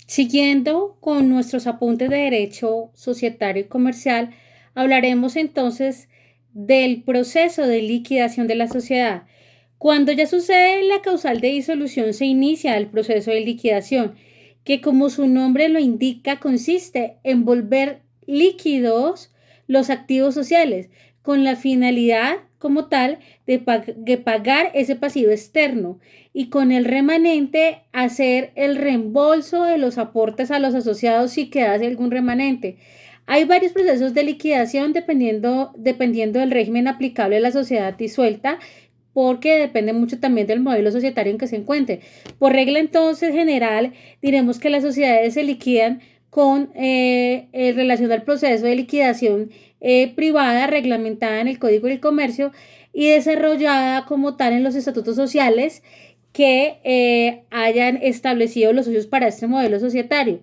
Siguiendo con nuestros apuntes de derecho societario y comercial, hablaremos entonces del proceso de liquidación de la sociedad. Cuando ya sucede la causal de disolución, se inicia el proceso de liquidación, que como su nombre lo indica, consiste en volver líquidos los activos sociales, con la finalidad como tal de pagar ese pasivo externo y con el remanente hacer el reembolso de los aportes a los asociados si quedase algún remanente. Hay varios procesos de liquidación dependiendo del régimen aplicable a la sociedad disuelta, porque depende mucho también del modelo societario en que se encuentre. Por regla entonces general, diremos que las sociedades se liquidan con relación al proceso de liquidación privada reglamentada en el Código del Comercio y desarrollada como tal en los estatutos sociales que hayan establecido los socios para este modelo societario.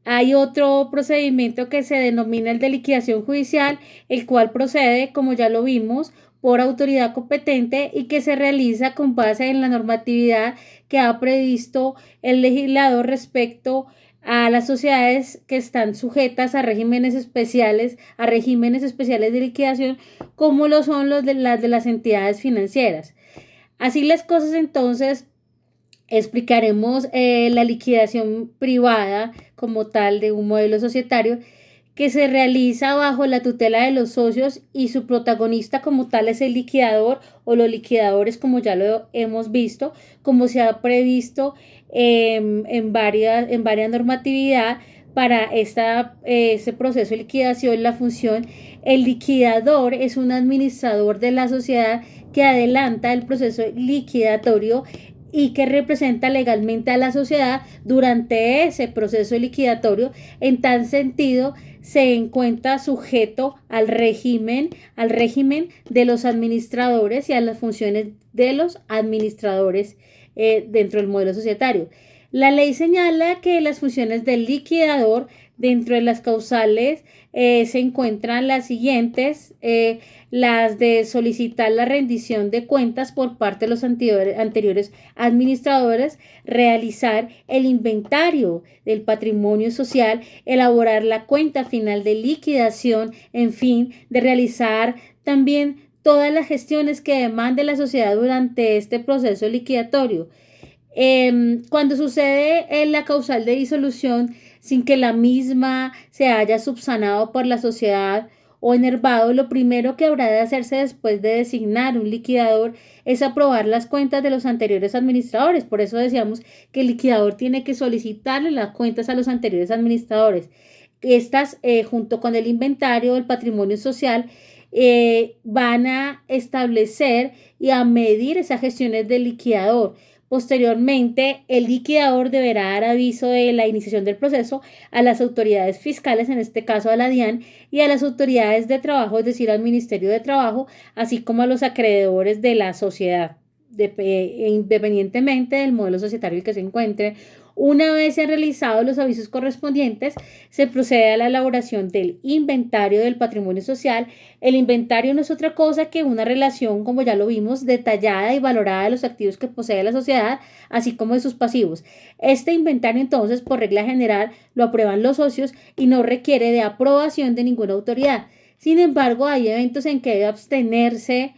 Hay otro procedimiento que se denomina el de liquidación judicial, el cual procede, como ya lo vimos, por autoridad competente y que se realiza con base en la normatividad que ha previsto el legislador respecto a las sociedades que están sujetas a regímenes especiales de liquidación, como lo son los de las entidades financieras. Así las cosas, entonces explicaremos la liquidación privada como tal de un modelo societario que se realiza bajo la tutela de los socios y su protagonista como tal es el liquidador o los liquidadores, como ya lo hemos visto, como se ha previsto en varias normatividad para este proceso de liquidación. La función, el liquidador es un administrador de la sociedad que adelanta el proceso liquidatorio y que representa legalmente a la sociedad durante ese proceso liquidatorio. En tal sentido, se encuentra sujeto al régimen de los administradores y a las funciones de los administradores dentro del modelo societario. La ley señala que las funciones del liquidador dentro de las causales se encuentran las siguientes: las de solicitar la rendición de cuentas por parte de los anteriores administradores, realizar el inventario del patrimonio social, elaborar la cuenta final de liquidación, en fin, de realizar también todas las gestiones que demande la sociedad durante este proceso liquidatorio. Cuando sucede la causal de disolución sin que la misma se haya subsanado por la sociedad o enervado, lo primero que habrá de hacerse después de designar un liquidador es aprobar las cuentas de los anteriores administradores. Por eso decíamos que el liquidador tiene que solicitarle las cuentas a los anteriores administradores. Estas, junto con el inventario del patrimonio social, van a establecer y a medir esas gestiones del liquidador. Posteriormente, el liquidador deberá dar aviso de la iniciación del proceso a las autoridades fiscales, en este caso a la DIAN, y a las autoridades de trabajo, es decir, al Ministerio de Trabajo, así como a los acreedores de la sociedad, independientemente del modelo societario en el que se encuentre. Una vez se han realizado los avisos correspondientes, se procede a la elaboración del inventario del patrimonio social. El inventario no es otra cosa que una relación, como ya lo vimos, detallada y valorada de los activos que posee la sociedad, así como de sus pasivos. Este inventario, entonces, por regla general, lo aprueban los socios y no requiere de aprobación de ninguna autoridad. Sin embargo, hay eventos en que debe abstenerse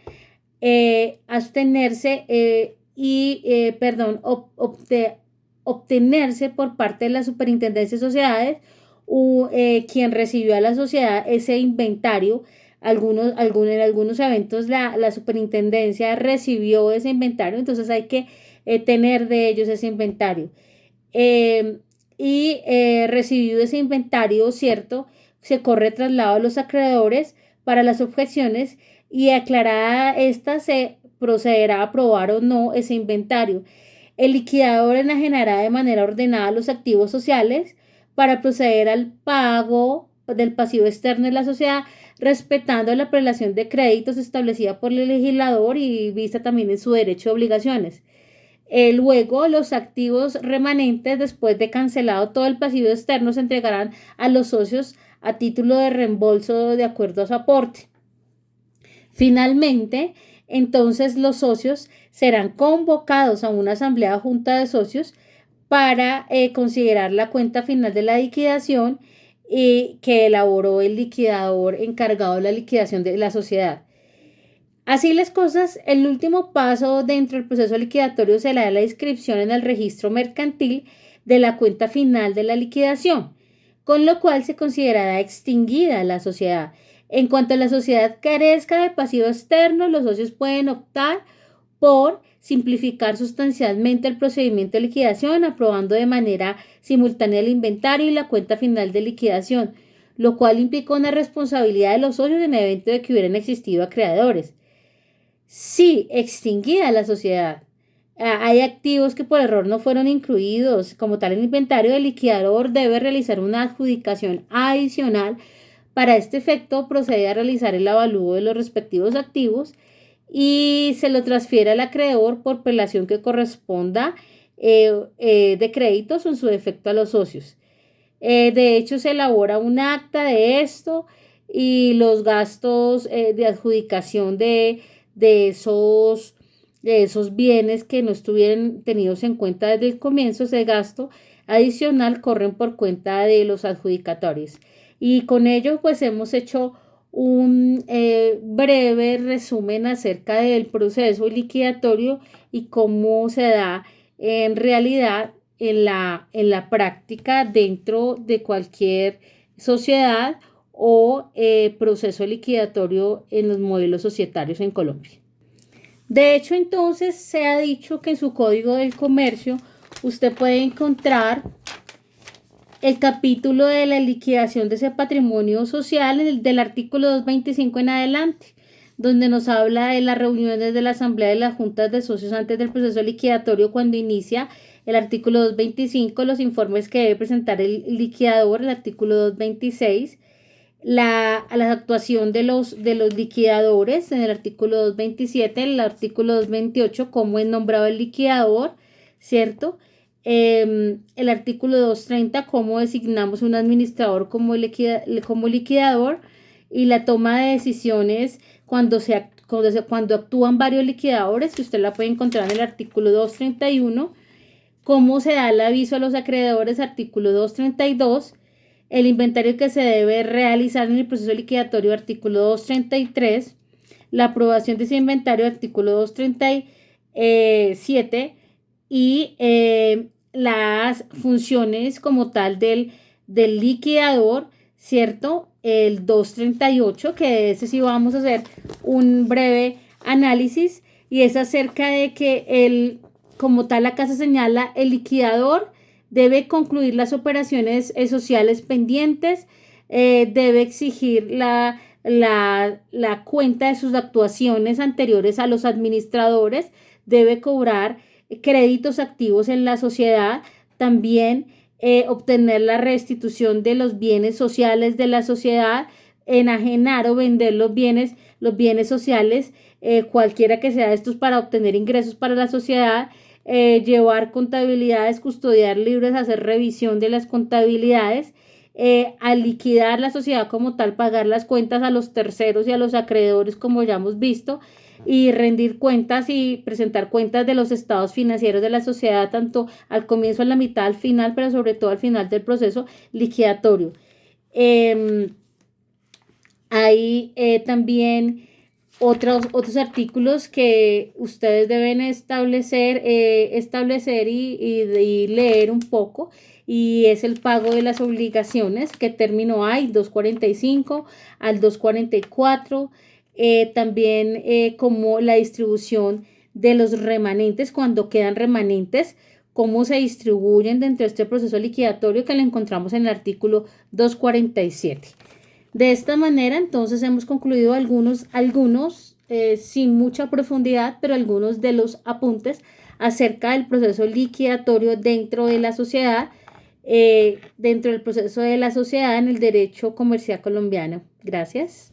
obtenerse por parte de la Superintendencia de Sociedades quien recibió a la sociedad ese inventario. En algunos eventos la superintendencia recibió ese inventario, entonces hay que tener de ellos ese inventario. Recibido ese inventario, ¿cierto? Se corre traslado a los acreedores para las objeciones y aclarada esta se procederá a aprobar o no ese inventario. El liquidador enajenará de manera ordenada los activos sociales para proceder al pago del pasivo externo de la sociedad, respetando la prelación de créditos establecida por el legislador y vista también en su derecho de obligaciones. Luego, los activos remanentes, después de cancelado todo el pasivo externo, se entregarán a los socios a título de reembolso de acuerdo a su aporte. Finalmente, entonces los socios serán convocados a una asamblea junta de socios para considerar la cuenta final de la liquidación que elaboró el liquidador encargado de la liquidación de la sociedad. Así las cosas, el último paso dentro del proceso liquidatorio será la inscripción en el registro mercantil de la cuenta final de la liquidación, con lo cual se considerará extinguida la sociedad. En cuanto la sociedad carezca de pasivo externo, los socios pueden optar por simplificar sustancialmente el procedimiento de liquidación, aprobando de manera simultánea el inventario y la cuenta final de liquidación, lo cual implica una responsabilidad de los socios en el evento de que hubieran existido acreedores. Si extinguida la sociedad, hay activos que por error no fueron incluidos como tal en el inventario, el liquidador debe realizar una adjudicación adicional. Para este efecto, procede a realizar el avalúo de los respectivos activos y se lo transfiere al acreedor por prelación que corresponda de créditos o en su defecto a los socios. De hecho, se elabora un acta de esto y los gastos de adjudicación de esos bienes que no estuvieran tenidos en cuenta desde el comienzo, ese gasto adicional corren por cuenta de los adjudicatarios. Y con ello, pues hemos hecho un breve resumen acerca del proceso liquidatorio y cómo se da en realidad en la práctica dentro de cualquier sociedad o proceso liquidatorio en los modelos societarios en Colombia. De hecho, entonces se ha dicho que en su Código del Comercio usted puede encontrar el capítulo de la liquidación de ese patrimonio social del artículo 225 en adelante, donde nos habla de las reuniones de la asamblea de las juntas de socios antes del proceso liquidatorio cuando inicia. El artículo 225, los informes que debe presentar el liquidador. El artículo 226, la actuación de los liquidadores. En el artículo 227, el artículo 228, cómo es nombrado el liquidador, ¿cierto? El artículo 230, cómo designamos un administrador como liquidador, y la toma de decisiones cuando actúan varios liquidadores, que usted la puede encontrar en el artículo 231, cómo se da el aviso a los acreedores, artículo 232, el inventario que se debe realizar en el proceso liquidatorio, artículo 233, la aprobación de ese inventario, artículo 237, y las funciones como tal del liquidador, ¿cierto? El 238, que de ese sí vamos a hacer un breve análisis, y es acerca de que como tal acá se señala, el liquidador debe concluir las operaciones sociales pendientes, debe exigir la cuenta de sus actuaciones anteriores a los administradores, debe cobrar créditos activos en la sociedad, también obtener la restitución de los bienes sociales de la sociedad, enajenar o vender los bienes sociales, cualquiera que sea estos, para obtener ingresos para la sociedad, llevar contabilidades, custodiar libros, hacer revisión de las contabilidades, al liquidar la sociedad como tal, pagar las cuentas a los terceros y a los acreedores, como ya hemos visto, y rendir cuentas y presentar cuentas de los estados financieros de la sociedad, tanto al comienzo, a la mitad, al final, pero sobre todo al final del proceso liquidatorio. Hay también otros artículos que ustedes deben establecer y leer un poco, y es el pago de las obligaciones. ¿Qué término hay? 245 al 244. También como la distribución de los remanentes, cuando quedan remanentes, cómo se distribuyen dentro de este proceso liquidatorio, que lo encontramos en el artículo 247. De esta manera, entonces, hemos concluido algunos sin mucha profundidad, pero algunos de los apuntes acerca del proceso liquidatorio dentro de la sociedad, dentro del proceso de la sociedad en el derecho comercial colombiano. Gracias.